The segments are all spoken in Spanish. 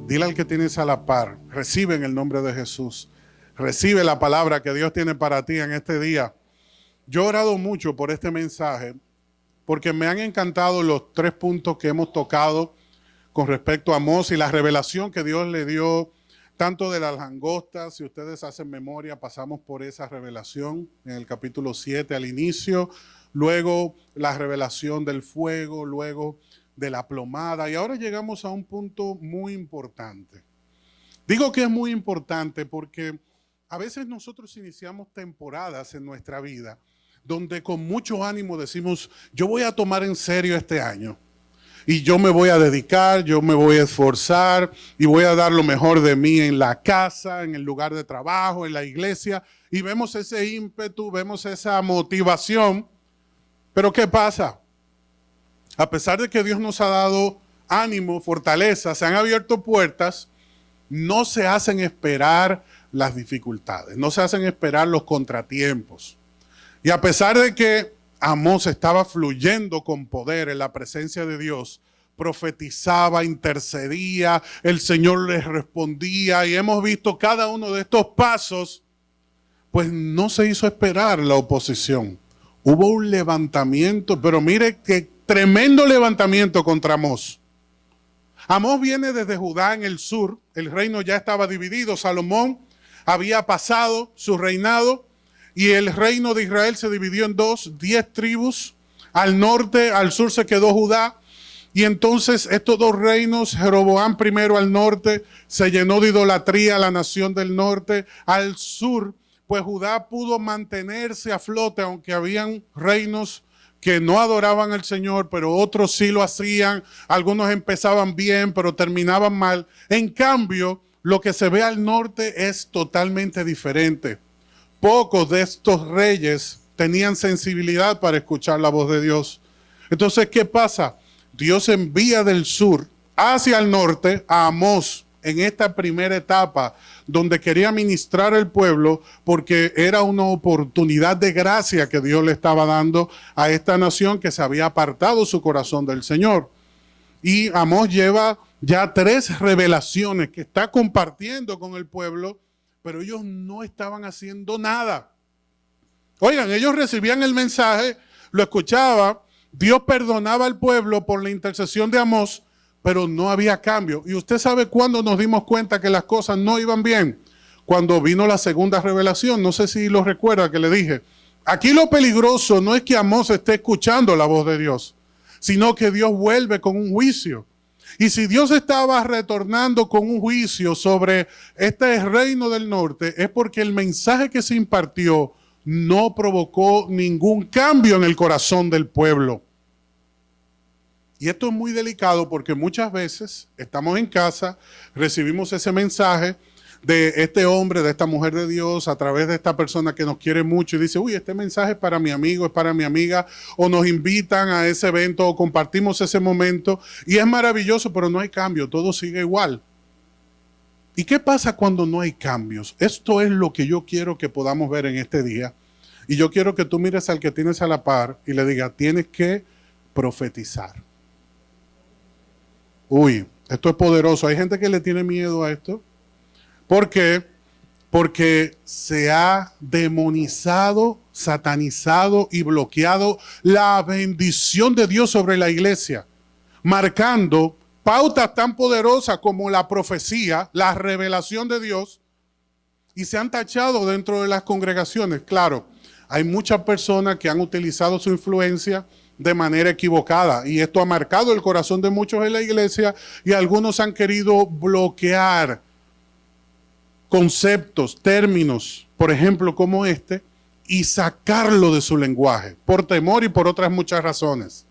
Dile al que tienes a la par, recibe en el nombre de Jesús. Recibe la palabra que Dios tiene para ti en este día. Yo he orado mucho por este mensaje porque me han encantado los 3 puntos que hemos tocado con respecto a Amós y la revelación que Dios le dio, tanto de las langostas. Si ustedes hacen memoria, pasamos por esa revelación en el capítulo 7 al inicio, luego la revelación del fuego, luego de la plomada, y ahora llegamos a un punto muy importante. Digo que es muy importante porque a veces nosotros iniciamos temporadas en nuestra vida donde con mucho ánimo decimos, yo voy a tomar en serio este año y yo me voy a dedicar, yo me voy a esforzar y voy a dar lo mejor de mí en la casa, en el lugar de trabajo, en la iglesia, y vemos ese ímpetu, vemos esa motivación. Pero ¿qué pasa? A pesar de que Dios nos ha dado ánimo, fortaleza, se han abierto puertas, no se hacen esperar las dificultades, no se hacen esperar los contratiempos. Y a pesar de que Amós estaba fluyendo con poder en la presencia de Dios, profetizaba, intercedía, el Señor les respondía, y hemos visto cada uno de estos pasos, pues no se hizo esperar la oposición. Hubo un levantamiento, pero mire qué tremendo levantamiento contra Amós. Amós viene desde Judá en el sur, el reino ya estaba dividido, Salomón había pasado su reinado y el reino de Israel se dividió en 10 tribus, al norte, al sur se quedó Judá, y entonces estos 2 reinos, Jeroboam primero al norte, se llenó de idolatría la nación del norte, al sur, pues Judá pudo mantenerse a flote, aunque habían reinos que no adoraban al Señor, pero otros sí lo hacían. Algunos empezaban bien, pero terminaban mal. En cambio, lo que se ve al norte es totalmente diferente. Pocos de estos reyes tenían sensibilidad para escuchar la voz de Dios. Entonces, ¿qué pasa? Dios envía del sur hacia el norte a Amós en esta primera etapa, donde quería ministrar al pueblo, porque era una oportunidad de gracia que Dios le estaba dando a esta nación que se había apartado su corazón del Señor. Y Amós lleva ya 3 revelaciones que está compartiendo con el pueblo, pero ellos no estaban haciendo nada. Oigan, ellos recibían el mensaje, lo escuchaban, Dios perdonaba al pueblo por la intercesión de Amós, pero no había cambio. Y usted sabe cuándo nos dimos cuenta que las cosas no iban bien. Cuando vino la segunda revelación, no sé si lo recuerda que le dije. Aquí lo peligroso no es que Amós esté escuchando la voz de Dios, sino que Dios vuelve con un juicio. Y si Dios estaba retornando con un juicio sobre este reino del norte, es porque el mensaje que se impartió no provocó ningún cambio en el corazón del pueblo. Y esto es muy delicado porque muchas veces estamos en casa, recibimos ese mensaje de este hombre, de esta mujer de Dios, a través de esta persona que nos quiere mucho y dice, uy, este mensaje es para mi amigo, es para mi amiga, o nos invitan a ese evento o compartimos ese momento y es maravilloso, pero no hay cambio, todo sigue igual. ¿Y qué pasa cuando no hay cambios? Esto es lo que yo quiero que podamos ver en este día, y yo quiero que tú mires al que tienes a la par y le digas, tienes que profetizar. Uy, esto es poderoso. Hay gente que le tiene miedo a esto. ¿Por qué? Porque se ha demonizado, satanizado y bloqueado la bendición de Dios sobre la iglesia, marcando pautas tan poderosas como la profecía, la revelación de Dios, y se han tachado dentro de las congregaciones. Claro, hay muchas personas que han utilizado su influencia de manera equivocada y esto ha marcado el corazón de muchos en la iglesia y algunos han querido bloquear conceptos, términos, por ejemplo como este, y sacarlo de su lenguaje por temor y por otras muchas razones.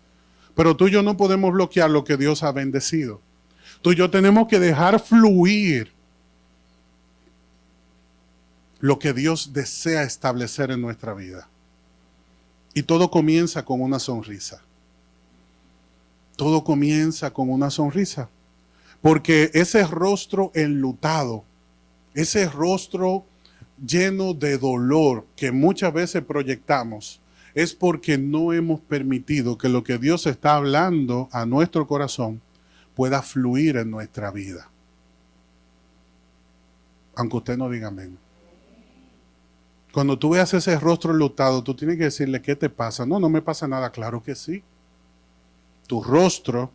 Pero tú y yo no podemos bloquear lo que Dios ha bendecido. Tú y yo tenemos que dejar fluir lo que Dios desea establecer en nuestra vida. Y todo comienza con una sonrisa. Todo comienza con una sonrisa. Porque ese rostro enlutado, ese rostro lleno de dolor que muchas veces proyectamos, es porque no hemos permitido que lo que Dios está hablando a nuestro corazón pueda fluir en nuestra vida. aunque usted no diga amén. Cuando tú veas ese rostro enlutado, tú tienes que decirle, ¿qué te pasa? No, no me pasa nada. Claro que sí. Tu rostro,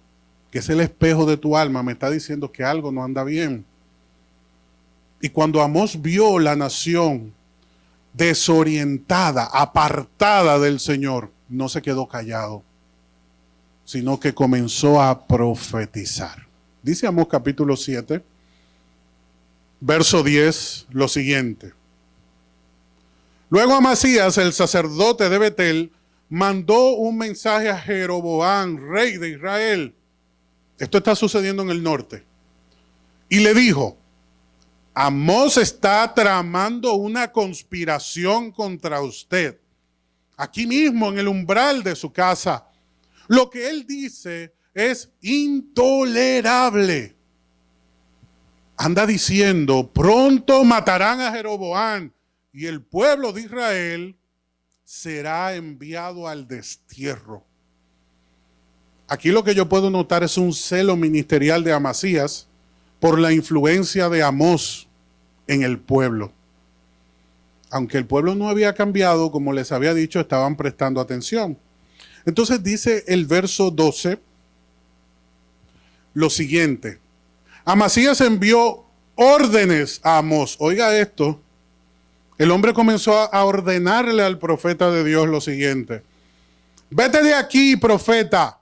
que es el espejo de tu alma, me está diciendo que algo no anda bien. Y cuando Amós vio la nación desorientada, apartada del Señor, no se quedó callado, sino que comenzó a profetizar. Dice Amós capítulo 7, verso 10, lo siguiente. Luego Amasías, el sacerdote de Betel, mandó un mensaje a Jeroboam, rey de Israel. Esto está sucediendo en el norte. Y le dijo, Amós está tramando una conspiración contra usted. Aquí mismo, en el umbral de su casa. Lo que él dice es intolerable. Anda diciendo, pronto matarán a Jeroboam y el pueblo de Israel será enviado al destierro. Aquí lo que yo puedo notar es un celo ministerial de Amasías por la influencia de Amós en el pueblo. Aunque el pueblo no había cambiado, como les había dicho, estaban prestando atención. Entonces dice el verso 12 lo siguiente. Amasías envió órdenes a Amós. Oiga esto. El hombre comenzó a ordenarle al profeta de Dios lo siguiente. Vete de aquí, profeta.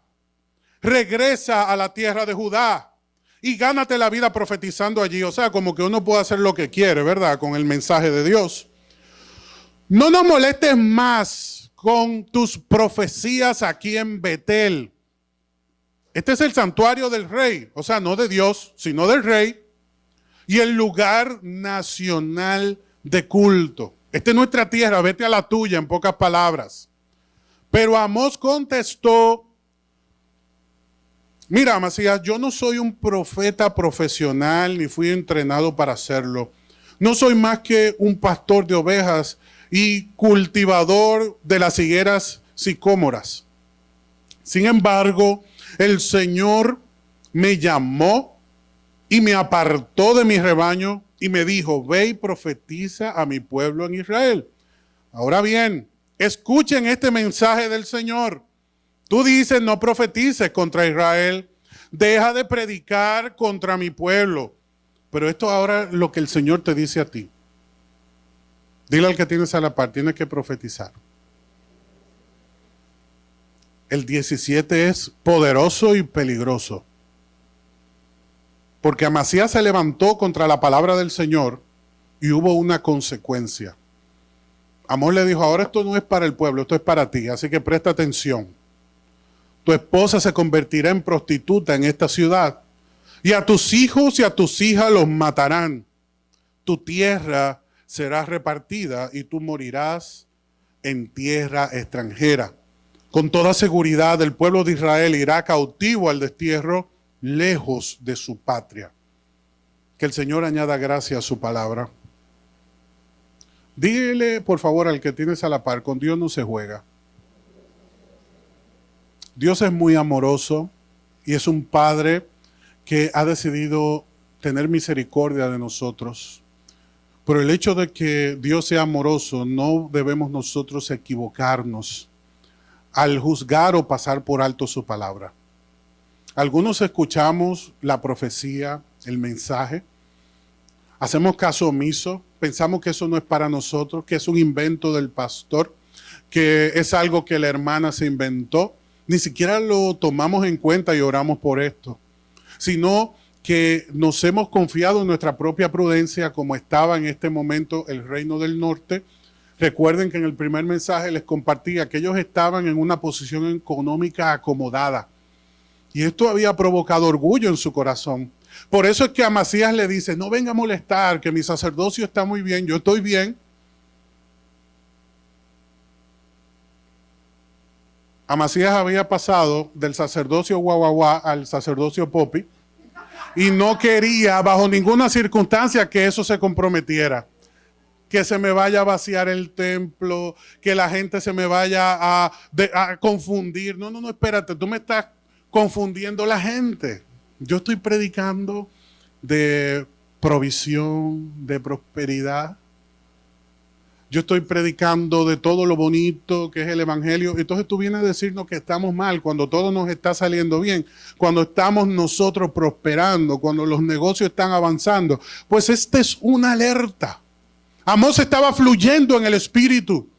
Regresa a la tierra de Judá y gánate la vida profetizando allí. O sea, como que uno puede hacer lo que quiere, ¿verdad? Con el mensaje de Dios. No nos molestes más con tus profecías aquí en Betel. Este es el santuario del rey, o sea, no de Dios, sino del rey, y el lugar nacional de culto. Esta es nuestra tierra, vete a la tuya, en pocas palabras. Pero Amós contestó, mira, Amasías, yo no soy un profeta profesional, ni fui entrenado para hacerlo. No soy más que un pastor de ovejas y cultivador de las higueras sicómoras. Sin embargo, el Señor me llamó y me apartó de mi rebaño y me dijo, ve y profetiza a mi pueblo en Israel. Ahora bien, escuchen este mensaje del Señor. Tú dices, no profetices contra Israel. Deja de predicar contra mi pueblo. Pero esto ahora es lo que el Señor te dice a ti. Dile al que tienes a la par, tienes que profetizar. El 17 es poderoso y peligroso. Porque Amasías se levantó contra la palabra del Señor y hubo una consecuencia. Amós le dijo, ahora esto no es para el pueblo, esto es para ti, así que presta atención. Tu esposa se convertirá en prostituta en esta ciudad y a tus hijos y a tus hijas los matarán. Tu tierra será repartida y tú morirás en tierra extranjera. Con toda seguridad el pueblo de Israel irá cautivo al destierro, lejos de su patria. Que el Señor añada gracia a su palabra. Dile, por favor, al que tienes a la par, con Dios no se juega. Dios es muy amoroso y es un Padre que ha decidido tener misericordia de nosotros. Pero el hecho de que Dios sea amoroso, no debemos nosotros equivocarnos al juzgar o pasar por alto su palabra. Algunos escuchamos la profecía, el mensaje, hacemos caso omiso, pensamos que eso no es para nosotros, que es un invento del pastor, que es algo que la hermana se inventó. Ni siquiera lo tomamos en cuenta y oramos por esto, sino que nos hemos confiado en nuestra propia prudencia, como estaba en este momento el reino del norte. Recuerden que en el primer mensaje les compartí que ellos estaban en una posición económica acomodada. Y esto había provocado orgullo en su corazón. Por eso es que Amasías le dice, no venga a molestar, que mi sacerdocio está muy bien, yo estoy bien. Amasías había pasado del sacerdocio guaguaguá al sacerdocio popi y no quería bajo ninguna circunstancia que eso se comprometiera. Que se me vaya a vaciar el templo, que la gente se me vaya a confundir. No, espérate, tú me estás confundiendo la gente. Yo estoy predicando de provisión, de prosperidad. Yo estoy predicando de todo lo bonito que es el evangelio. Entonces tú vienes a decirnos que estamos mal cuando todo nos está saliendo bien, cuando estamos nosotros prosperando, cuando los negocios están avanzando. Pues esta es una alerta. Amós estaba fluyendo en el espíritu.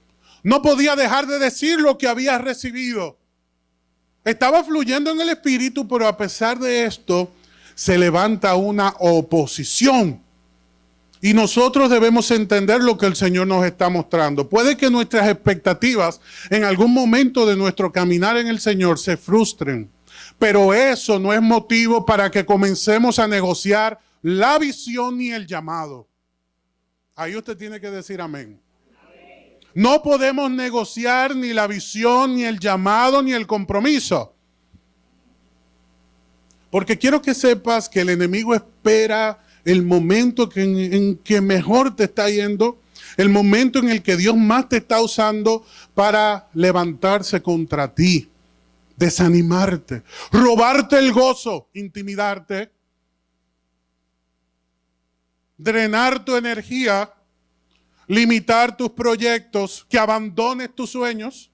No podía dejar de decir lo que había recibido. Estaba fluyendo en el espíritu, pero a pesar de esto, se levanta una oposición. Y nosotros debemos entender lo que el Señor nos está mostrando. Puede que nuestras expectativas en algún momento de nuestro caminar en el Señor se frustren, pero eso no es motivo para que comencemos a negociar la visión ni el llamado. Ahí usted tiene que decir amén. No podemos negociar ni la visión, ni el llamado, ni el compromiso. Porque quiero que sepas que el enemigo espera el momento en que mejor te está yendo, el momento en el que Dios más te está usando para levantarse contra ti, desanimarte, robarte el gozo, intimidarte, drenar tu energía, limitar tus proyectos, que abandones tus sueños.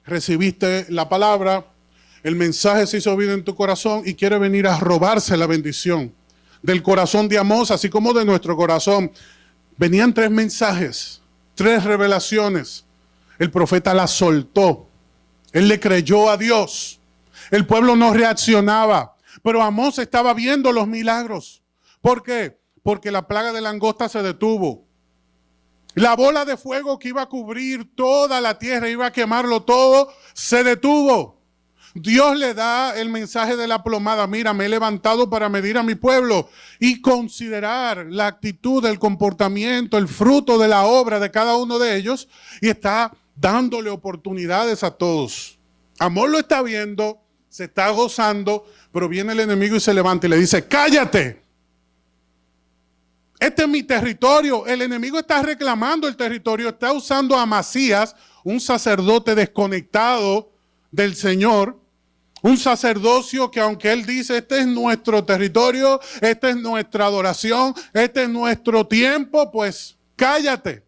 Recibiste la palabra, el mensaje se hizo vida en tu corazón y quiere venir a robarse la bendición del corazón de Amós, así como de nuestro corazón. Venían 3 mensajes, 3 revelaciones. El profeta las soltó. Él le creyó a Dios. El pueblo no reaccionaba, pero Amós estaba viendo los milagros. ¿Por qué? Porque la plaga de langosta se detuvo. La bola de fuego que iba a cubrir toda la tierra, iba a quemarlo todo, se detuvo. Dios le da el mensaje de la plomada. Mira, me he levantado para medir a mi pueblo y considerar la actitud, el comportamiento, el fruto de la obra de cada uno de ellos, y está dándole oportunidades a todos. Amós lo está viendo, se está gozando, pero viene el enemigo y se levanta y le dice: cállate. Este es mi territorio. El enemigo está reclamando el territorio, está usando a Amasías, un sacerdote desconectado del Señor, un sacerdocio que, aunque él dice este es nuestro territorio, esta es nuestra adoración, este es nuestro tiempo, pues cállate.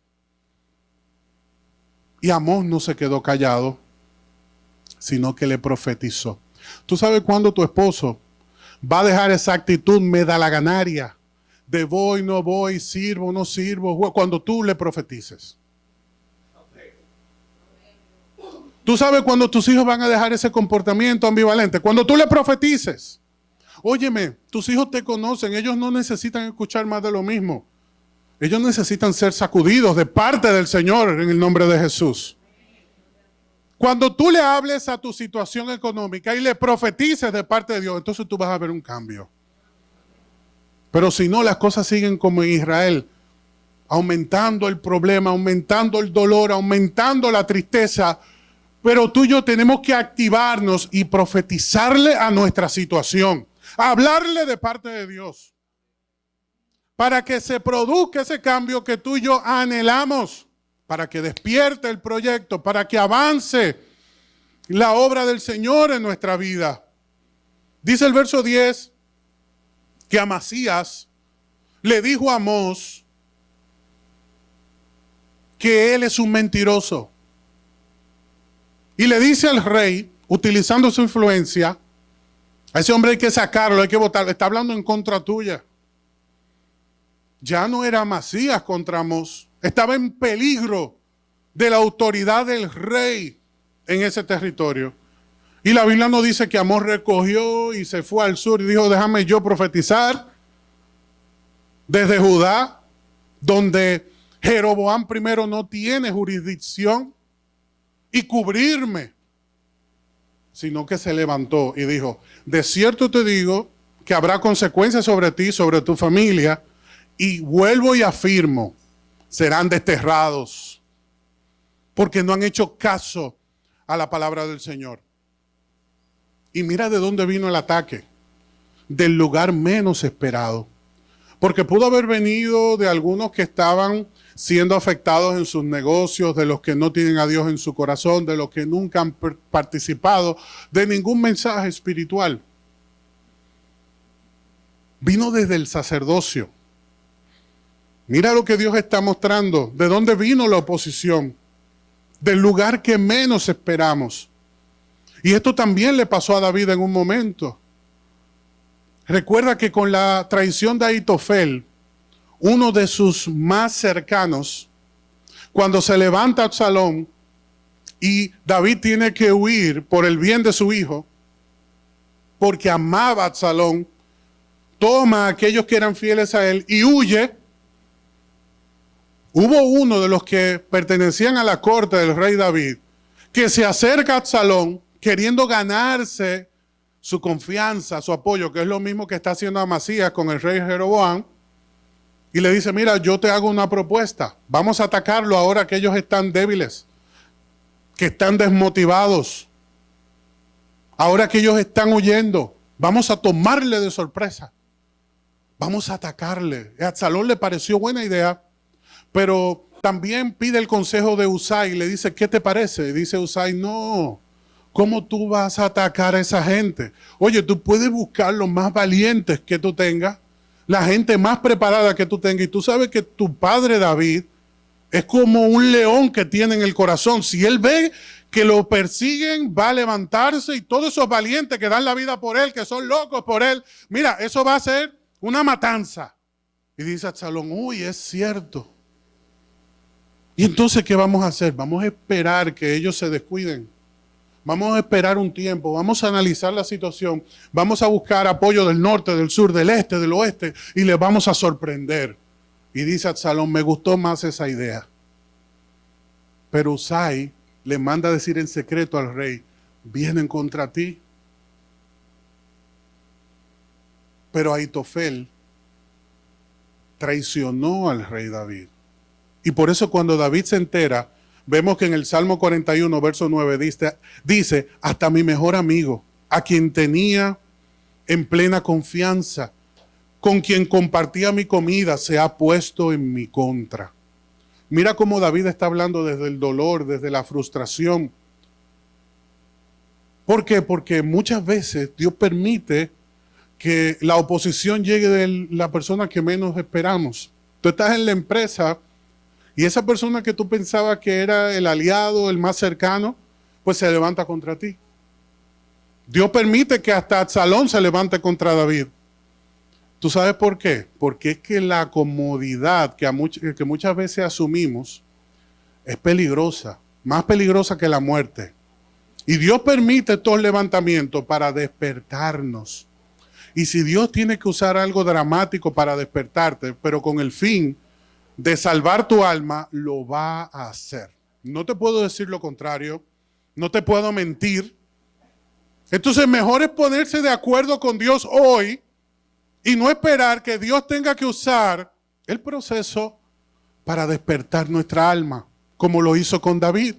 Y Amós no se quedó callado, sino que le profetizó. ¿Tú sabes cuándo tu esposo va a dejar esa actitud medalaganaria de voy, no voy, sirvo, no sirvo? Cuando tú le profetices. Tú sabes cuando tus hijos van a dejar ese comportamiento ambivalente. Cuando tú le profetices. Óyeme, tus hijos te conocen. Ellos no necesitan escuchar más de lo mismo. Ellos necesitan ser sacudidos de parte del Señor en el nombre de Jesús. Cuando tú le hables a tu situación económica y le profetices de parte de Dios, entonces tú vas a ver un cambio. Pero si no, las cosas siguen como en Israel, aumentando el problema, aumentando el dolor, aumentando la tristeza. Pero tú y yo tenemos que activarnos y profetizarle a nuestra situación, hablarle de parte de Dios, para que se produzca ese cambio que tú y yo anhelamos, para que despierte el proyecto, para que avance la obra del Señor en nuestra vida. Dice el verso 10 que Amasías le dijo a Amós que él es un mentiroso. Y le dice al rey, utilizando su influencia, a ese hombre hay que sacarlo, hay que votarlo. Está hablando en contra tuya. Ya no era Amasías contra Amós. Estaba en peligro de la autoridad del rey en ese territorio. Y la Biblia nos dice que Amós recogió y se fue al sur y dijo: déjame yo profetizar desde Judá, donde Jeroboam primero no tiene jurisdicción, y cubrirme. Sino que se levantó y dijo: de cierto te digo que habrá consecuencias sobre ti, sobre tu familia, y vuelvo y afirmo, serán desterrados, porque no han hecho caso a la palabra del Señor. Y mira de dónde vino el ataque: del lugar menos esperado. Porque pudo haber venido de algunos que estaban siendo afectados en sus negocios, de los que no tienen a Dios en su corazón, de los que nunca han participado de ningún mensaje espiritual. Vino desde el sacerdocio, Mira lo que Dios está mostrando. ¿De dónde vino la oposición? Del lugar que menos esperamos. Y esto también le pasó a David en un momento. Recuerda que con la traición de Ahitofel, uno de sus más cercanos, cuando se levanta Absalón y David tiene que huir por el bien de su hijo, porque amaba a Absalón, toma a aquellos que eran fieles a él y huye. Hubo uno de los que pertenecían a la corte del rey David que se acerca a Absalón queriendo ganarse su confianza, su apoyo, que es lo mismo que está haciendo Amasías con el rey Jeroboam, y le dice, mira, yo te hago una propuesta, vamos a atacarlo ahora que ellos están débiles, que están desmotivados, ahora que ellos están huyendo, vamos a tomarle de sorpresa, vamos a atacarle. A Absalón le pareció buena idea, pero también pide el consejo de Usai y le dice, ¿qué te parece? Y dice Usai, no, ¿cómo tú vas a atacar a esa gente? Oye, tú puedes buscar los más valientes que tú tengas, la gente más preparada que tú tengas, y tú sabes que tu padre David es como un león que tiene en el corazón. Si él ve que lo persiguen, va a levantarse, y todos esos valientes que dan la vida por él, que son locos por él, mira, eso va a ser una matanza. Y dice Absalón, uy, es cierto. Y entonces, ¿qué vamos a hacer? Vamos a esperar que ellos se descuiden. Vamos a esperar un tiempo, vamos a analizar la situación, vamos a buscar apoyo del norte, del sur, del este, del oeste, y les vamos a sorprender. Y dice Absalón, me gustó más esa idea. Pero Usai le manda a decir en secreto al rey, vienen contra ti. Pero Ahitofel traicionó al rey David. Y por eso cuando David se entera, vemos que en el Salmo 41, verso 9, dice, hasta mi mejor amigo, a quien tenía en plena confianza, con quien compartía mi comida, se ha puesto en mi contra. Mira cómo David está hablando desde el dolor, desde la frustración. ¿Por qué? Porque muchas veces Dios permite que la oposición llegue de la persona que menos esperamos. Tú estás en la empresa y esa persona que tú pensabas que era el aliado, el más cercano, pues se levanta contra ti. Dios permite que hasta Absalón se levante contra David. ¿Tú sabes por qué? Porque es que la comodidad que muchas veces asumimos es peligrosa, más peligrosa que la muerte. Y Dios permite estos levantamientos para despertarnos. Y si Dios tiene que usar algo dramático para despertarte, pero con el fin de salvar tu alma, lo va a hacer. No te puedo decir lo contrario, no te puedo mentir. Entonces mejor es ponerse de acuerdo con Dios hoy y no esperar que Dios tenga que usar el proceso para despertar nuestra alma, como lo hizo con David.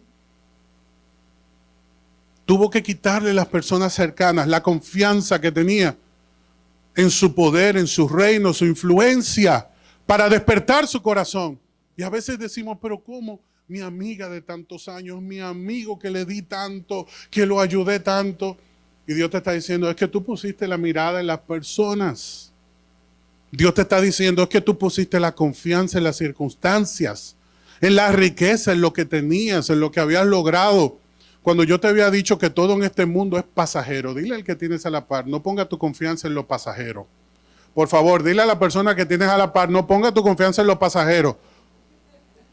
Tuvo que quitarle a las personas cercanas la confianza que tenía en su poder, en su reino, su influencia, para despertar su corazón. Y a veces decimos, pero ¿cómo? Mi amiga de tantos años, mi amigo que le di tanto, que lo ayudé tanto. Y Dios te está diciendo, es que tú pusiste la mirada en las personas. Dios te está diciendo, es que tú pusiste la confianza en las circunstancias, en la riqueza, en lo que tenías, en lo que habías logrado. Cuando yo te había dicho que todo en este mundo es pasajero, dile al que tienes a la par, no ponga tu confianza en lo pasajero. Por favor, dile a la persona que tienes a la par, no ponga tu confianza en lo pasajero.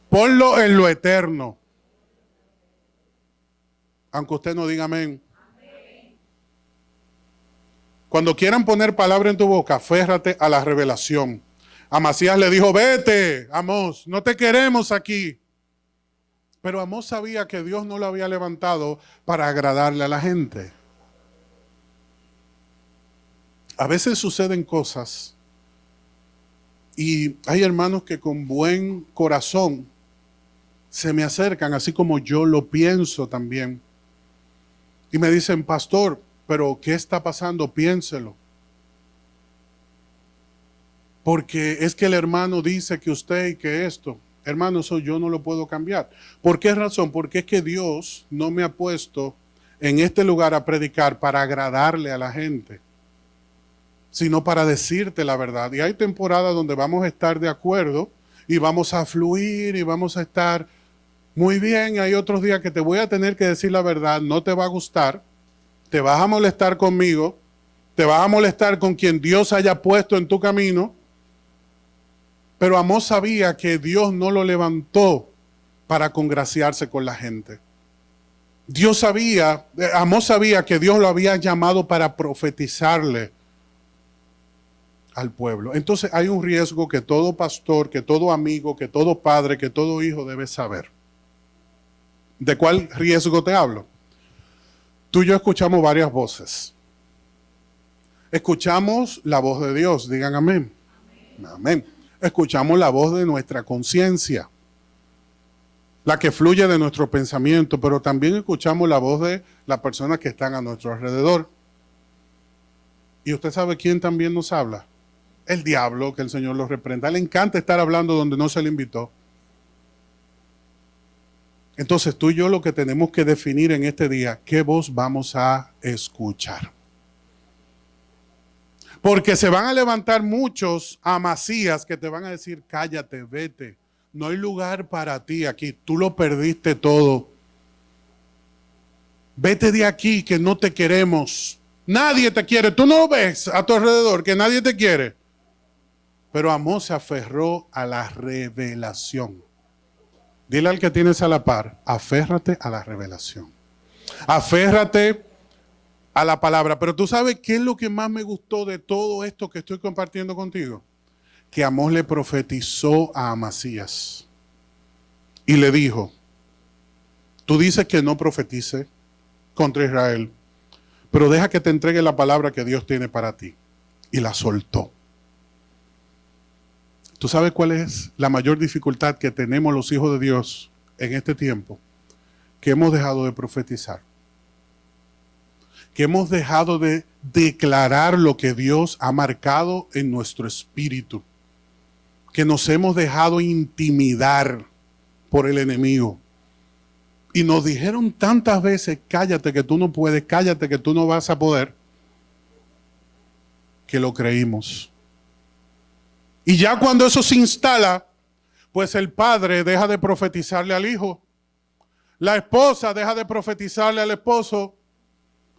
Ponlo en lo eterno. Aunque usted no diga amén. Cuando quieran poner palabra en tu boca, aférrate a la revelación. Amasías le dijo, vete, Amós, no te queremos aquí. Pero Amós sabía que Dios no lo había levantado para agradarle a la gente. A veces suceden cosas y hay hermanos que con buen corazón se me acercan, así como yo lo pienso también. Y me dicen, pastor, pero ¿qué está pasando? Piénselo. Porque es que el hermano dice que usted y que esto. Hermano, eso yo no lo puedo cambiar. ¿Por qué razón? Porque es que Dios no me ha puesto en este lugar a predicar para agradarle a la gente, sino para decirte la verdad. Y hay temporadas donde vamos a estar de acuerdo y vamos a fluir y vamos a estar muy bien. Hay otros días que te voy a tener que decir la verdad, no te va a gustar, te vas a molestar conmigo, te vas a molestar con quien Dios haya puesto en tu camino. Pero Amós sabía que Dios no lo levantó para congraciarse con la gente. Amós sabía que Dios lo había llamado para profetizarle al pueblo. Entonces hay un riesgo que todo pastor, que todo amigo, que todo padre, que todo hijo debe saber. ¿De cuál riesgo te hablo? Tú y yo escuchamos varias voces. Escuchamos la voz de Dios, digan amén. Amén. Escuchamos la voz de nuestra conciencia, la que fluye de nuestro pensamiento, pero también escuchamos la voz de las personas que están a nuestro alrededor. ¿Y usted sabe quién también nos habla? El diablo, que el Señor lo reprenda. Le encanta estar hablando donde no se le invitó. Entonces tú y yo lo que tenemos que definir en este día, ¿qué voz vamos a escuchar? Porque se van a levantar muchos Amasías que te van a decir, cállate, vete. No hay lugar para ti aquí. Tú lo perdiste todo. Vete de aquí que no te queremos. Nadie te quiere. Tú no ves a tu alrededor que nadie te quiere. Pero Amós se aferró a la revelación. Dile al que tienes a la par, aférrate a la revelación. Aférrate a la palabra. Pero tú sabes qué es lo que más me gustó de todo esto que estoy compartiendo contigo. Que Amós le profetizó a Amasías y le dijo, tú dices que no profetice contra Israel, pero deja que te entregue la palabra que Dios tiene para ti. Y la soltó. ¿Tú sabes cuál es la mayor dificultad que tenemos los hijos de Dios en este tiempo? Que hemos dejado de profetizar. Que hemos dejado de declarar lo que Dios ha marcado en nuestro espíritu. Que nos hemos dejado intimidar por el enemigo. Y nos dijeron tantas veces, cállate que tú no puedes, cállate que tú no vas a poder, que lo creímos. Y ya cuando eso se instala, pues el padre deja de profetizarle al hijo. La esposa deja de profetizarle al esposo.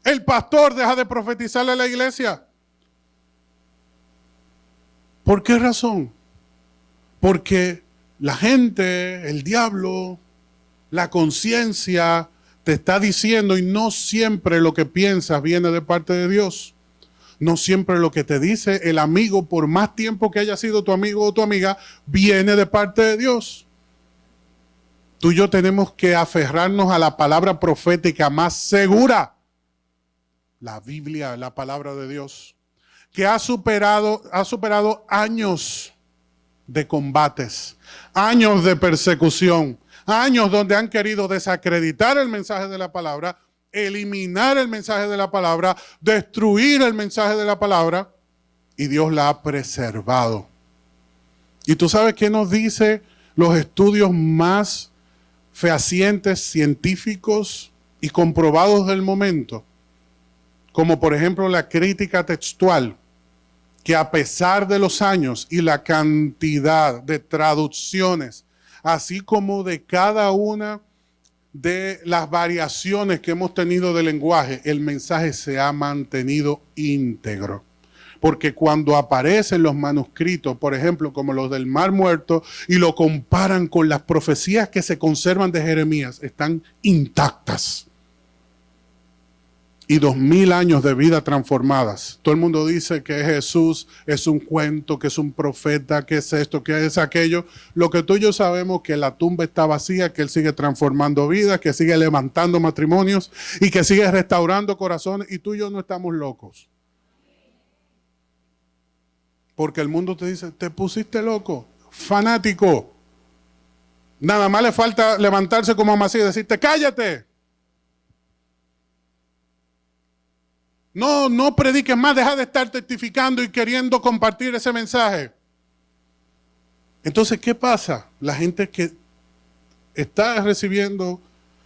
El pastor deja de profetizarle a la iglesia. ¿Por qué razón? Porque la gente, el diablo, la conciencia te está diciendo y no siempre lo que piensas viene de parte de Dios. No siempre lo que te dice el amigo, por más tiempo que haya sido tu amigo o tu amiga, viene de parte de Dios. Tú y yo tenemos que aferrarnos a la palabra profética más segura. La Biblia, la palabra de Dios, que ha superado años de combates, años de persecución, años donde han querido desacreditar el mensaje de la palabra, eliminar el mensaje de la palabra, destruir el mensaje de la palabra, y Dios la ha preservado. ¿Y tú sabes qué nos dice los estudios más fehacientes, científicos y comprobados del momento? Como por ejemplo la crítica textual, que a pesar de los años y la cantidad de traducciones, así como de cada una de las variaciones que hemos tenido del lenguaje, el mensaje se ha mantenido íntegro. Porque cuando aparecen los manuscritos, por ejemplo, como los del Mar Muerto, y lo comparan con las profecías que se conservan de Jeremías, están intactas. Y 2000 años de vida transformadas. Todo el mundo dice que Jesús es un cuento, que es un profeta, que es esto, que es aquello. Lo que tú y yo sabemos, que la tumba está vacía, que Él sigue transformando vidas, que sigue levantando matrimonios y que sigue restaurando corazones. Y tú y yo no estamos locos. Porque el mundo te dice, te pusiste loco, fanático. Nada más le falta levantarse como Amasías y decirte, cállate. No prediques más, deja de estar testificando y queriendo compartir ese mensaje. Entonces, ¿qué pasa? La gente que está recibiendo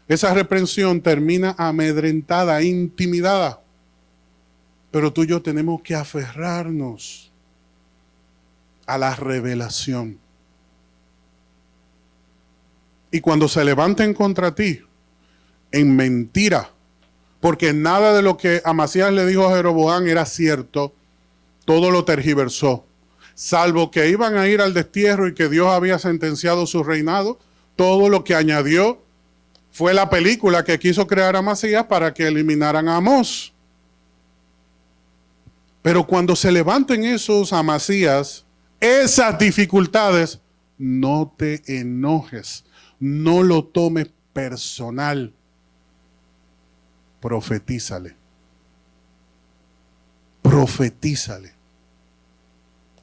esa reprensión termina amedrentada, intimidada. Pero tú y yo tenemos que aferrarnos a la revelación. Y cuando se levanten contra ti, en mentira, porque nada de lo que Amasías le dijo a Jeroboam era cierto, todo lo tergiversó, salvo que iban a ir al destierro y que Dios había sentenciado su reinado. Todo lo que añadió fue la película que quiso crear Amasías para que eliminaran a Amós. Pero cuando se levanten esos Amasías, esas dificultades, no te enojes, no lo tomes personal, profetízale. Profetízale.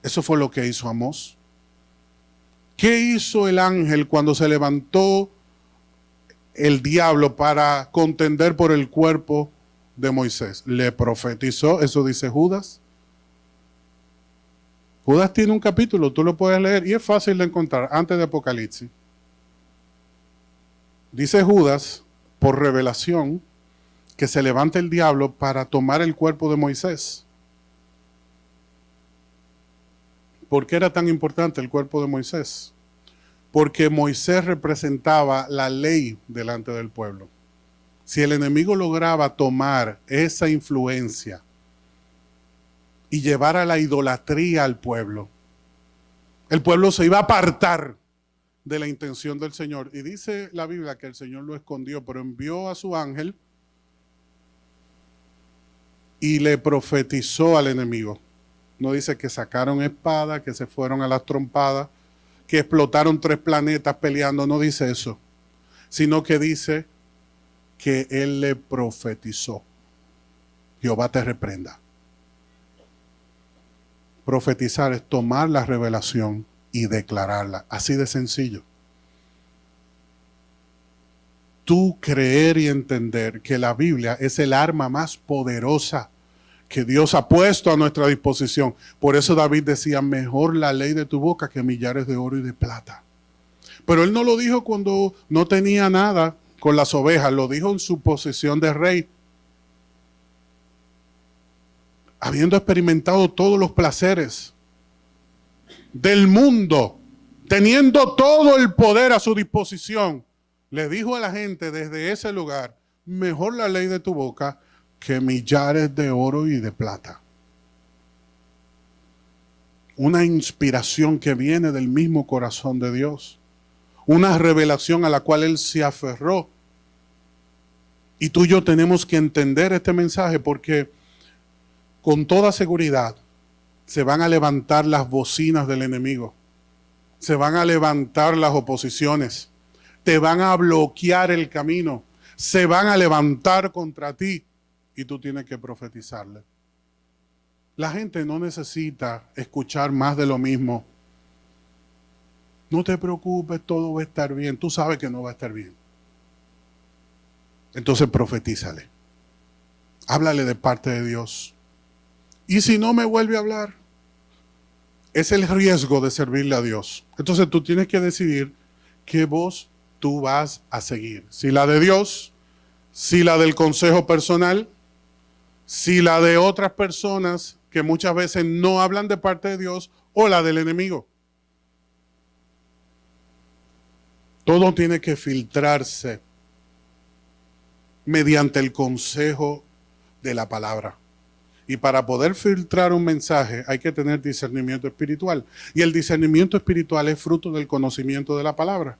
Eso fue lo que hizo Amós. ¿Qué hizo el ángel cuando se levantó el diablo para contender por el cuerpo de Moisés? Le profetizó, eso dice Judas. Judas tiene un capítulo, tú lo puedes leer y es fácil de encontrar antes de Apocalipsis. Dice Judas, por revelación, que se levanta el diablo para tomar el cuerpo de Moisés. ¿Por qué era tan importante el cuerpo de Moisés? Porque Moisés representaba la ley delante del pueblo. Si el enemigo lograba tomar esa influencia y llevar a la idolatría al pueblo, el pueblo se iba a apartar de la intención del Señor. Y dice la Biblia que el Señor lo escondió, pero envió a su ángel y le profetizó al enemigo. No dice que sacaron espada, que se fueron a las trompadas, que explotaron 3 planetas peleando, no dice eso, sino que dice que él le profetizó. Jehová te reprenda. Profetizar es tomar la revelación y declararla, así de sencillo. Tú creer y entender que la Biblia es el arma más poderosa que Dios ha puesto a nuestra disposición. Por eso David decía, mejor la ley de tu boca que millares de oro y de plata. Pero él no lo dijo cuando no tenía nada con las ovejas, lo dijo en su posición de rey. Habiendo experimentado todos los placeres del mundo, teniendo todo el poder a su disposición, le dijo a la gente desde ese lugar, mejor la ley de tu boca que millares de oro y de plata. Una inspiración que viene del mismo corazón de Dios. Una revelación a la cual Él se aferró. Y tú y yo tenemos que entender este mensaje porque con toda seguridad se van a levantar las bocinas del enemigo. Se van a levantar las oposiciones. Te van a bloquear el camino. Se van a levantar contra ti. Y tú tienes que profetizarle. La gente no necesita escuchar más de lo mismo. No te preocupes, todo va a estar bien. Tú sabes que no va a estar bien. Entonces profetízale. Háblale de parte de Dios. Y si no me vuelve a hablar, es el riesgo de servirle a Dios. Entonces tú tienes que decidir qué voz tú vas a seguir. Si la de Dios, si la del consejo personal, si la de otras personas que muchas veces no hablan de parte de Dios o la del enemigo. Todo tiene que filtrarse mediante el consejo de la palabra. Y para poder filtrar un mensaje hay que tener discernimiento espiritual. Y el discernimiento espiritual es fruto del conocimiento de la palabra.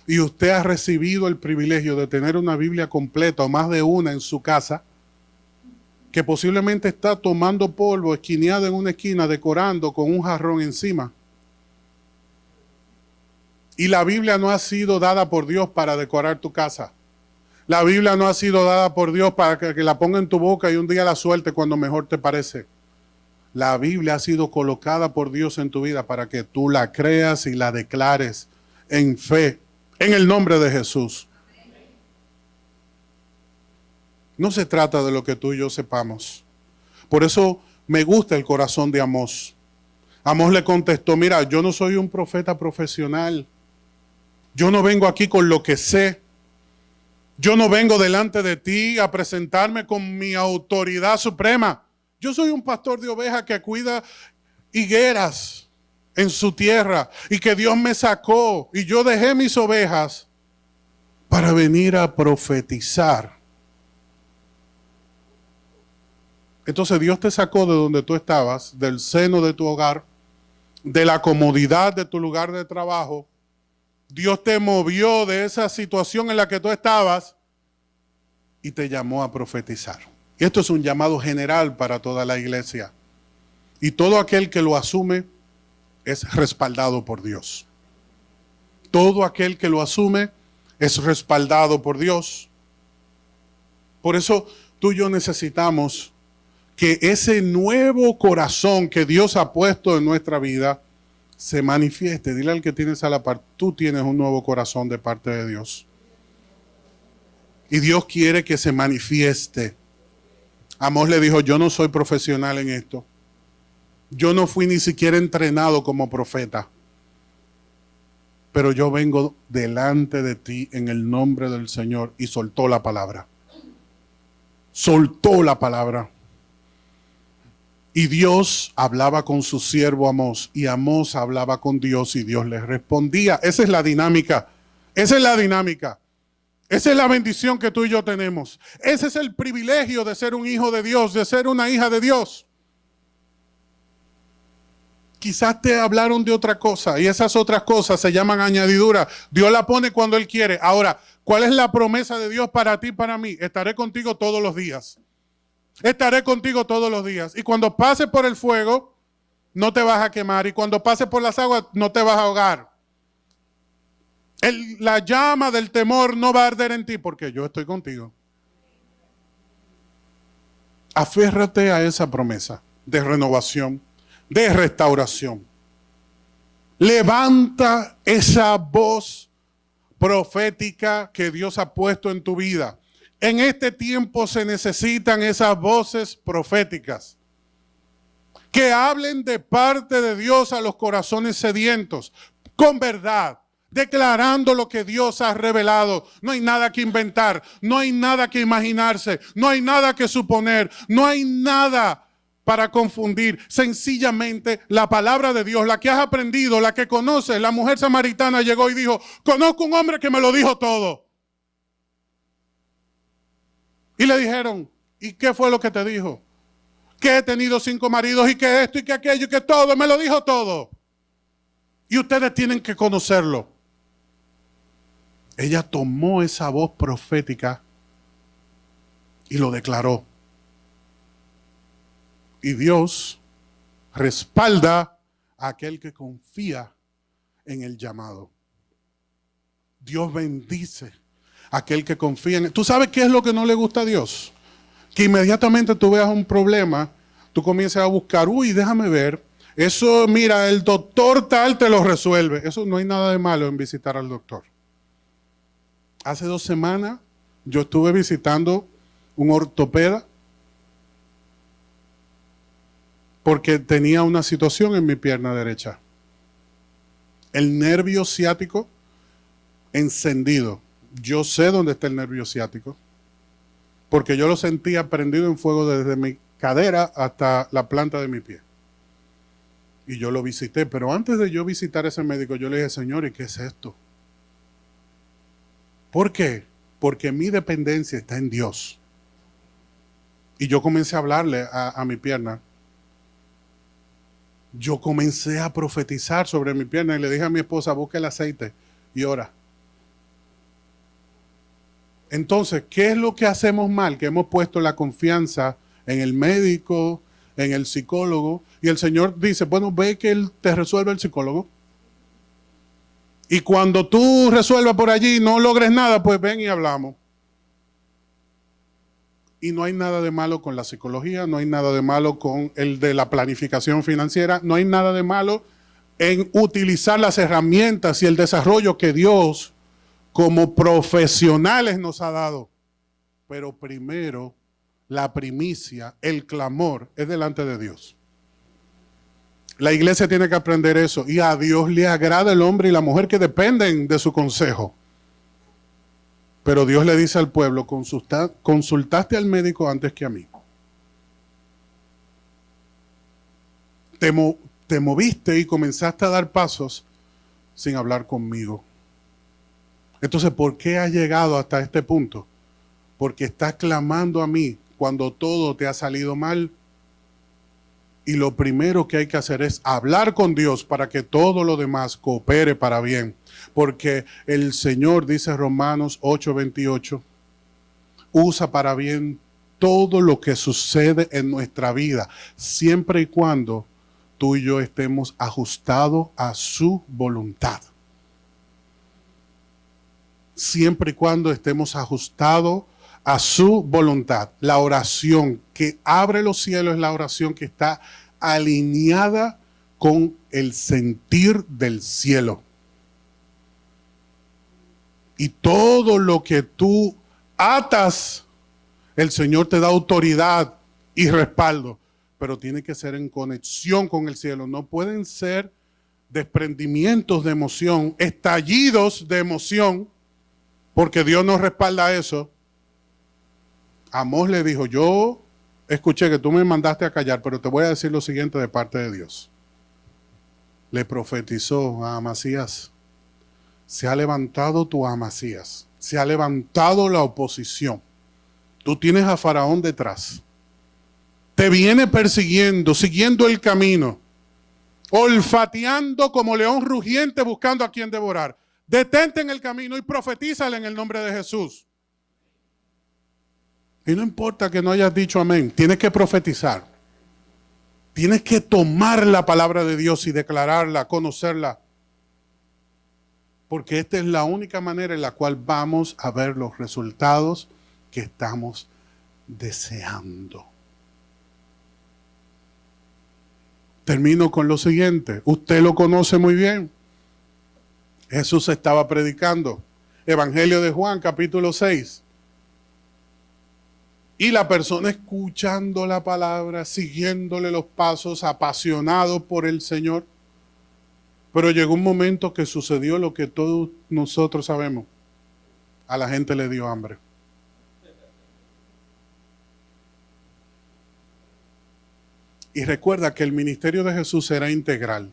Y usted ha recibido el privilegio de tener una Biblia completa o más de una en su casa, que posiblemente está tomando polvo, esquineada en una esquina, decorando con un jarrón encima. Y la Biblia no ha sido dada por Dios para decorar tu casa. La Biblia no ha sido dada por Dios para que la ponga en tu boca y un día la suelte cuando mejor te parece. La Biblia ha sido colocada por Dios en tu vida para que tú la creas y la declares en fe, en el nombre de Jesús. No se trata de lo que tú y yo sepamos. Por eso me gusta el corazón de Amós. Amós le contestó, mira, yo no soy un profeta profesional. Yo no vengo aquí con lo que sé. Yo no vengo delante de ti a presentarme con mi autoridad suprema. Yo soy un pastor de ovejas que cuida higueras en su tierra y que Dios me sacó y yo dejé mis ovejas para venir a profetizar. Entonces Dios te sacó de donde tú estabas, del seno de tu hogar, de la comodidad de tu lugar de trabajo. Dios te movió de esa situación en la que tú estabas y te llamó a profetizar. Y esto es un llamado general para toda la iglesia. Y todo aquel que lo asume es respaldado por Dios. Todo aquel que lo asume es respaldado por Dios. Por eso tú y yo necesitamos que ese nuevo corazón que Dios ha puesto en nuestra vida se manifieste. Dile al que tienes a la par, tú tienes un nuevo corazón de parte de Dios. Y Dios quiere que se manifieste. Amós le dijo, yo no soy profesional en esto. Yo no fui ni siquiera entrenado como profeta. Pero yo vengo delante de ti en el nombre del Señor. Y soltó la palabra. Soltó la palabra. Y Dios hablaba con su siervo Amós. Y Amós hablaba con Dios y Dios le respondía. Esa es la dinámica. Esa es la dinámica. Esa es la bendición que tú y yo tenemos. Ese es el privilegio de ser un hijo de Dios, de ser una hija de Dios. Quizás te hablaron de otra cosa y esas otras cosas se llaman añadidura. Dios la pone cuando Él quiere. Ahora, ¿cuál es la promesa de Dios para ti y para mí? Estaré contigo todos los días. Estaré contigo todos los días. Y cuando pases por el fuego, no te vas a quemar. Y cuando pases por las aguas, no te vas a ahogar. La llama del temor no va a arder en ti porque yo estoy contigo. Aférrate a esa promesa de renovación, de restauración. Levanta esa voz profética que Dios ha puesto en tu vida. En este tiempo se necesitan esas voces proféticas que hablen de parte de Dios a los corazones sedientos, con verdad, declarando lo que Dios ha revelado. No hay nada que inventar, no hay nada que imaginarse, no hay nada que suponer, no hay nada para confundir. Sencillamente la palabra de Dios, la que has aprendido, la que conoces. La mujer samaritana llegó y dijo, conozco un hombre que me lo dijo todo. Y le dijeron, ¿y qué fue lo que te dijo? Que he tenido 5 maridos y que esto y que aquello y que todo, me lo dijo todo. Y ustedes tienen que conocerlo. Ella tomó esa voz profética y lo declaró. Y Dios respalda a aquel que confía en el llamado. Dios bendice a aquel que confía en él. ¿Tú sabes qué es lo que no le gusta a Dios? Que inmediatamente tú veas un problema, tú comiences a buscar, déjame ver. Eso, mira, el doctor tal te lo resuelve. Eso no hay nada de malo en visitar al doctor. Hace 2 semanas yo estuve visitando un ortopeda porque tenía una situación en mi pierna derecha. El nervio ciático encendido. Yo sé dónde está el nervio ciático porque yo lo sentía prendido en fuego desde mi cadera hasta la planta de mi pie. Y yo lo visité, pero antes de yo visitar a ese médico, yo le dije, Señor, ¿y qué es esto? ¿Por qué? Porque mi dependencia está en Dios. Y yo comencé a hablarle a mi pierna. Yo comencé a profetizar sobre mi pierna y le dije a mi esposa, busca el aceite y ora. Entonces, ¿qué es lo que hacemos mal? Que hemos puesto la confianza en el médico, en el psicólogo, y el Señor dice, bueno, ve que Él te resuelve el psicólogo. Y cuando tú resuelvas por allí y no logres nada, pues ven y hablamos. Y no hay nada de malo con la psicología, no hay nada de malo con el de la planificación financiera, no hay nada de malo en utilizar las herramientas y el desarrollo que Dios como profesionales nos ha dado. Pero primero, la primicia, el clamor es delante de Dios. La iglesia tiene que aprender eso. Y a Dios le agrada el hombre y la mujer que dependen de su consejo. Pero Dios le dice al pueblo, consultaste al médico antes que a mí. Te moviste y comenzaste a dar pasos sin hablar conmigo. Entonces, ¿por qué has llegado hasta este punto? Porque estás clamando a mí cuando todo te ha salido mal. Y lo primero que hay que hacer es hablar con Dios para que todo lo demás coopere para bien. Porque el Señor, dice Romanos 8:28, usa para bien todo lo que sucede en nuestra vida, siempre y cuando tú y yo estemos ajustados a su voluntad. Siempre y cuando estemos ajustados a su voluntad. La oración que abre los cielos es la oración que está alineada con el sentir del cielo. Y todo lo que tú atas, el Señor te da autoridad y respaldo, pero tiene que ser en conexión con el cielo. No pueden ser desprendimientos de emoción, estallidos de emoción, porque Dios no respalda eso. Amós le dijo, yo escuché que tú me mandaste a callar, pero te voy a decir lo siguiente de parte de Dios. Le profetizó a Amasías, se ha levantado tu Amasías, se ha levantado la oposición. Tú tienes a Faraón detrás. Te viene persiguiendo, siguiendo el camino, olfateando como león rugiente buscando a quien devorar. Detente en el camino y profetízale en el nombre de Jesús. Y no importa que no hayas dicho amén, tienes que profetizar. Tienes que tomar la palabra de Dios y declararla, conocerla. Porque esta es la única manera en la cual vamos a ver los resultados que estamos deseando. Termino con lo siguiente. Usted lo conoce muy bien. Jesús estaba predicando. Evangelio de Juan, capítulo 6. Y la persona escuchando la palabra, siguiéndole los pasos, apasionado por el Señor. Pero llegó un momento que sucedió lo que todos nosotros sabemos. A la gente le dio hambre. Y recuerda que el ministerio de Jesús era integral.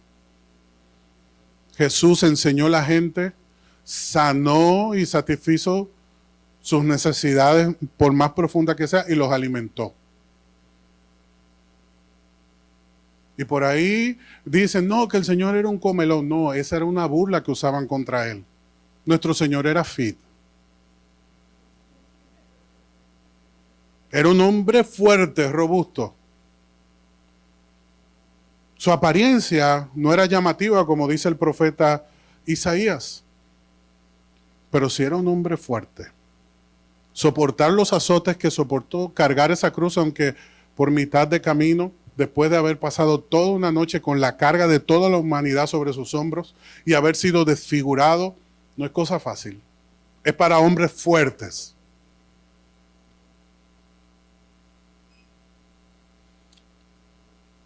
Jesús enseñó a la gente, sanó y satisfizo sus necesidades, por más profundas que sea, y los alimentó. Y por ahí dicen, no, que el Señor era un comelón. No, esa era una burla que usaban contra él. Nuestro Señor era fit. Era un hombre fuerte, robusto. Su apariencia no era llamativa, como dice el profeta Isaías, pero sí era un hombre fuerte. Soportar los azotes que soportó, cargar esa cruz, aunque por mitad de camino, después de haber pasado toda una noche con la carga de toda la humanidad sobre sus hombros y haber sido desfigurado, no es cosa fácil. Es para hombres fuertes.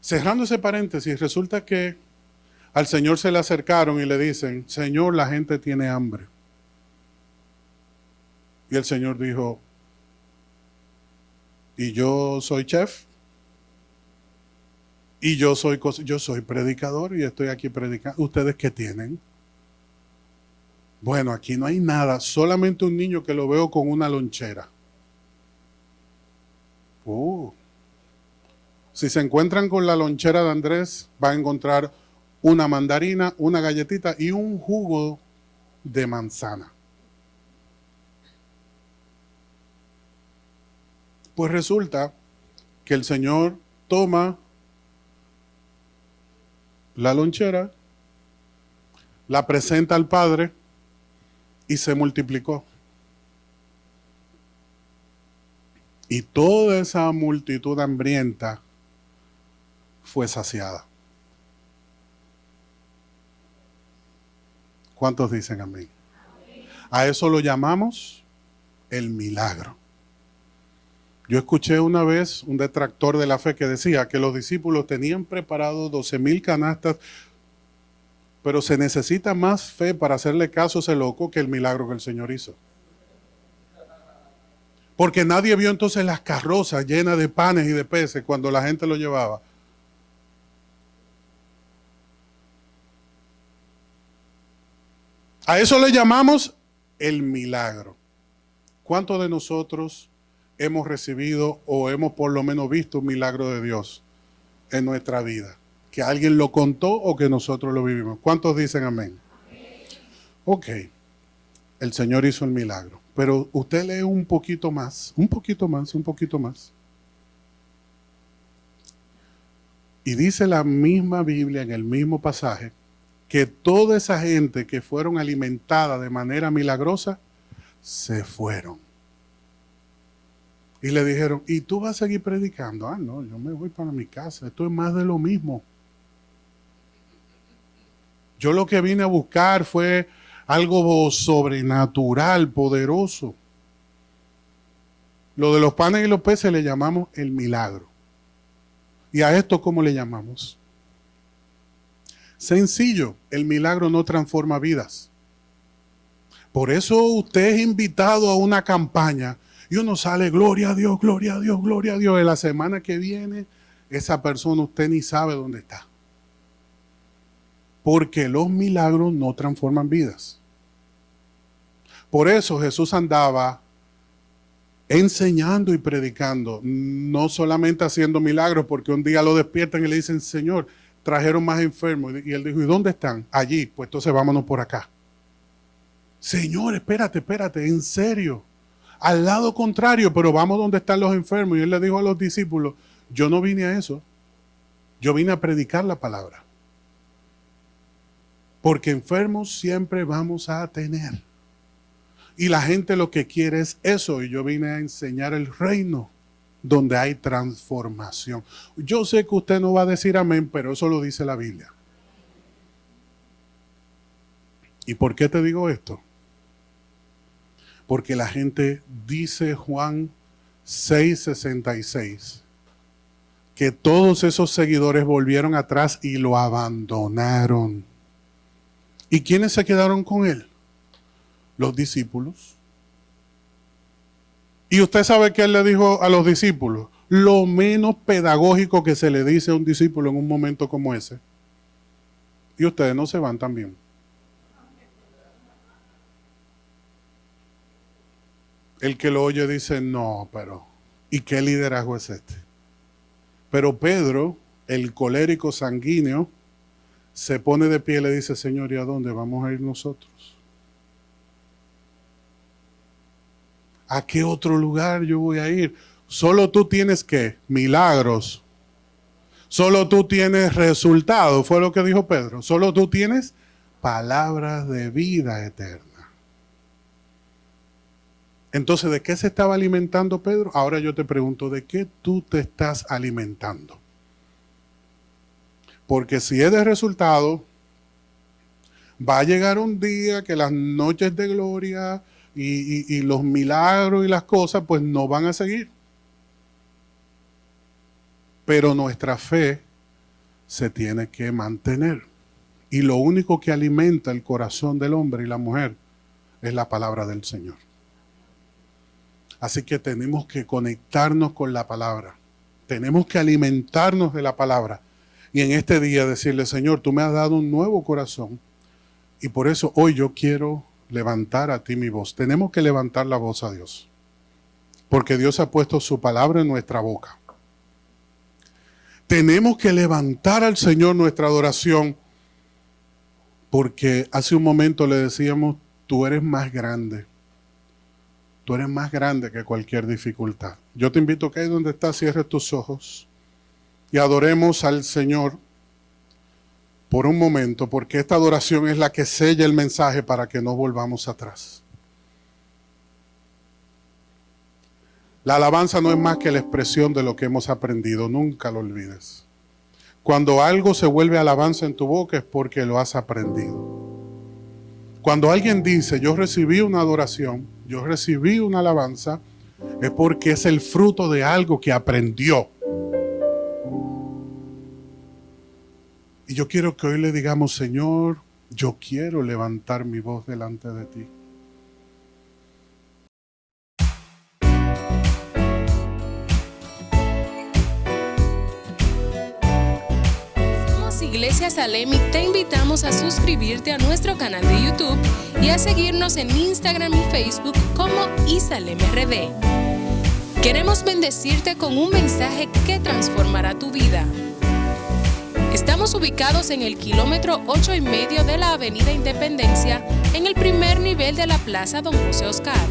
Cerrando ese paréntesis, resulta que al Señor se le acercaron y le dicen, Señor, la gente tiene hambre. Y el Señor dijo, ¿y yo soy chef? Y yo soy predicador y estoy aquí predicando. ¿Ustedes qué tienen? Bueno, aquí no hay nada, solamente un niño que lo veo con una lonchera. Si se encuentran con la lonchera de Andrés, van a encontrar una mandarina, una galletita y un jugo de manzana. Pues resulta que el Señor toma la lonchera, la presenta al Padre y se multiplicó. Y toda esa multitud hambrienta fue saciada. ¿Cuántos dicen amén? A eso lo llamamos el milagro. Yo escuché una vez un detractor de la fe que decía que los discípulos tenían preparado 12,000 canastas, pero se necesita más fe para hacerle caso a ese loco que el milagro que el Señor hizo. Porque nadie vio entonces las carrozas llenas de panes y de peces cuando la gente lo llevaba. A eso le llamamos el milagro. ¿Cuántos de nosotros hemos recibido o hemos por lo menos visto un milagro de Dios en nuestra vida? Que alguien lo contó o que nosotros lo vivimos. ¿Cuántos dicen amén? Ok, el Señor hizo el milagro. Pero usted lee un poquito más. Y dice la misma Biblia en el mismo pasaje que toda esa gente que fueron alimentadas de manera milagrosa se fueron. Y le dijeron, ¿y tú vas a seguir predicando? Ah, no, yo me voy para mi casa. Esto es más de lo mismo. Yo lo que vine a buscar fue algo sobrenatural, poderoso. Lo de los panes y los peces le llamamos el milagro. ¿Y a esto cómo le llamamos? Sencillo, el milagro no transforma vidas. Por eso usted es invitado a una campaña y uno sale, gloria a Dios, gloria a Dios, gloria a Dios. En la semana que viene, esa persona usted ni sabe dónde está. Porque los milagros no transforman vidas. Por eso Jesús andaba enseñando y predicando, no solamente haciendo milagros, porque un día lo despiertan y le dicen, Señor, trajeron más enfermos. Y él dijo, ¿y dónde están? Allí, pues entonces vámonos por acá. Señor, espérate, en serio. Al lado contrario, pero vamos donde están los enfermos. Y él le dijo a los discípulos, yo no vine a eso. Yo vine a predicar la palabra. Porque enfermos siempre vamos a tener. Y la gente lo que quiere es eso. Y yo vine a enseñar el reino donde hay transformación. Yo sé que usted no va a decir amén, pero eso lo dice la Biblia. ¿Y por qué te digo esto? Porque la gente dice Juan 6:66, que todos esos seguidores volvieron atrás y lo abandonaron. ¿Y quiénes se quedaron con él? Los discípulos. Y usted sabe que él le dijo a los discípulos, lo menos pedagógico que se le dice a un discípulo en un momento como ese. Y ustedes no se van también. El que lo oye dice, no, pero ¿y qué liderazgo es este? Pero Pedro, el colérico sanguíneo, se pone de pie y le dice, Señor, ¿y a dónde vamos a ir nosotros? ¿A qué otro lugar yo voy a ir? Solo tú tienes ¿qué? Milagros. Solo tú tienes resultados, fue lo que dijo Pedro. Solo tú tienes palabras de vida eterna. Entonces, ¿de qué se estaba alimentando Pedro? Ahora yo te pregunto, ¿de qué tú te estás alimentando? Porque si es de resultado, va a llegar un día que las noches de gloria y los milagros y las cosas, pues no van a seguir. Pero nuestra fe se tiene que mantener. Y lo único que alimenta el corazón del hombre y la mujer es la palabra del Señor. Así que tenemos que conectarnos con la palabra. Tenemos que alimentarnos de la palabra. Y en este día decirle, Señor, tú me has dado un nuevo corazón. Y por eso hoy yo quiero levantar a ti mi voz. Tenemos que levantar la voz a Dios. Porque Dios ha puesto su palabra en nuestra boca. Tenemos que levantar al Señor nuestra adoración. Porque hace un momento le decíamos, tú eres más grande. Tú eres más grande que cualquier dificultad. Yo te invito a que ahí donde estás cierres tus ojos y adoremos al Señor por un momento, porque esta adoración es la que sella el mensaje para que no volvamos atrás. La alabanza no es más que la expresión de lo que hemos aprendido, nunca lo olvides. Cuando algo se vuelve alabanza en tu boca es porque lo has aprendido. Cuando alguien dice, yo recibí una adoración, yo recibí una alabanza, es porque es el fruto de algo que aprendió. Y yo quiero que hoy le digamos, Señor, yo quiero levantar mi voz delante de ti. Iglesia Salem y te invitamos a suscribirte a nuestro canal de YouTube y a seguirnos en Instagram y Facebook como ISALEMRD. Queremos bendecirte con un mensaje que transformará tu vida. Estamos ubicados en el kilómetro 8,5 de la Avenida Independencia, en el primer nivel de la Plaza Don José Oscar.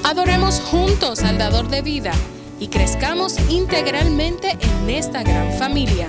Adoremos juntos al Dador de Vida y crezcamos integralmente en esta gran familia.